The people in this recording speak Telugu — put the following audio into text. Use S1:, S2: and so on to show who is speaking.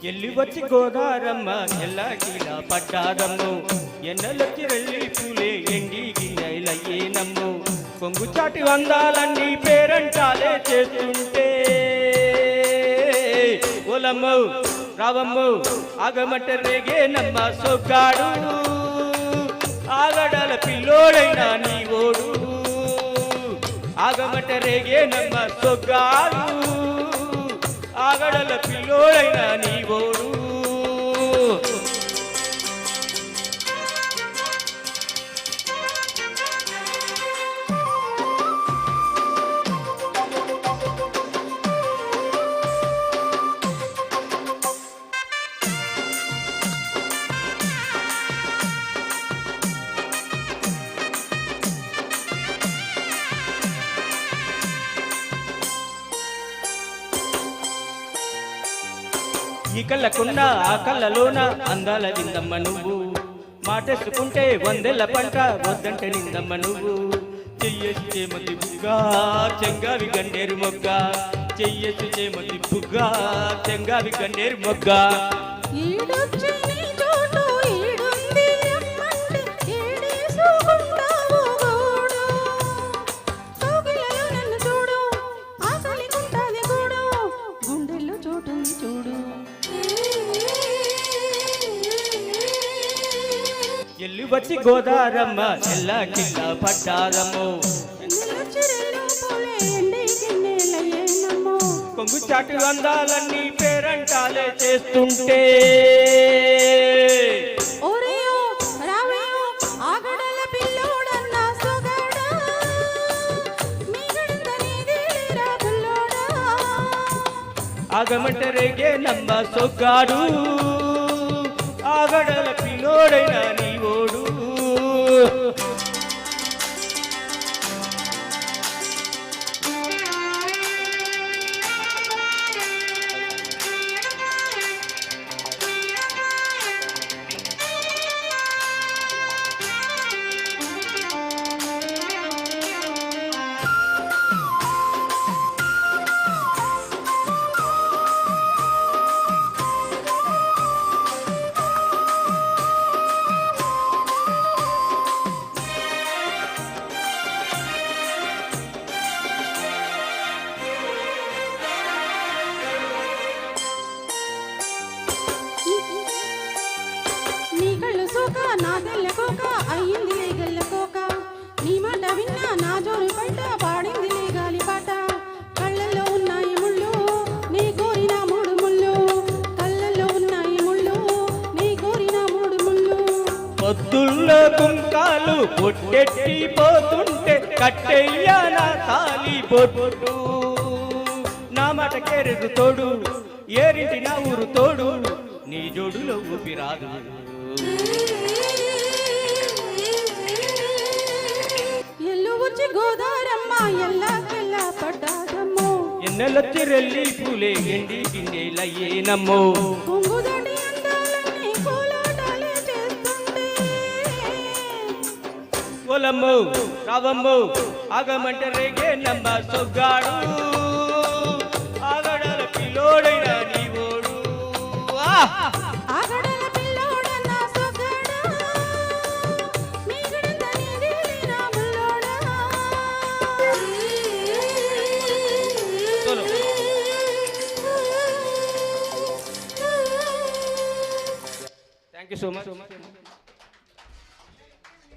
S1: ఎల్లి వచ్చి గోదారమ్మ ఎల్లాకిలా పట్టాదమ్ము ఎన్నెలొచ్చి రెల్లి పూలే ఎండి గిన్నెలయ్యేనమ్ము కొంగు చాటి వందాలన్నీ పేరంటాలే చేస్తుంటే ఓలమ్ము రావమ్ము ఆగమట రేగేనమ్మ సొగ్గాడు ఆగడాల పిల్లోడైనా నీ ఓడు ఆగమట రేగేనమ్మ సొగ్గాడు ఆగడల పిల్లోడైనా నీ ఓడు ఈ కళ్ళకున్న ఆ కళ్ళలోన అందాల విందమ్మ నువ్వు మాటేసుకుంటే వందెల పంట వద్దంటే నిందమ్మ నువ్వు చెయ్యేసి చేమతి బుగ్గా చెంగావి గన్నేరు మొగ్గ చెయ్యేసి చేమతి బుగ్గా చెంగావి గన్నేరు మొగ్గ ఎల్లి వచ్చి గోదారమ్మ ఎల్లాకిలా పట్టారమ్మో కొంగు చాటు అందాలన్నీ పేరంటాలే చేస్తుంటే ఆగమంట రేగే నమ్మ సొగ్గాడు ఆగడల పిల్లోడైనా నీ ఓడు
S2: నా తెల్లకోక అయ్యింది గల్లకోక నీ మాట విన్నా నా జోరు పడ్డ పాడింది గాలి పాట కళ్ళల్లో ఉన్నాయి ముళ్ళు నీ కోరిన మూడు ముళ్ళు కళ్ళల్లో ఉన్నాయి ముళ్ళు నీ కోరిన మూడు ముళ్ళు
S1: పొద్దుల్లో కుంకాలు పొట్టెట్టి పోతుంటే కట్టెయ్యా నా తాలి బొట్టు నా మాట కేరెదు తోడు ఏరింటి నా ఊరు తోడు నీ జోడులో ఊపిరాదు
S2: ఎల్లువచ్చి గోదారమ్మ ఎల్లాకెల్లా పడ్డాదమ్మో
S1: ఎన్నెలొచ్చి రెల్లి పూలే ఎండి గిన్నెలయ్యేనమ్మో
S2: కొంగుదడి అందాలన్నీ కోలాటాలే చేస్తుంటే
S1: ఓలమ్ము రావమ్ము ఆగమంట రేగే నమ్మ సొగ్గాడు ఆగడాల పిల్లోడైనా నీ ఓడు Thank you so much.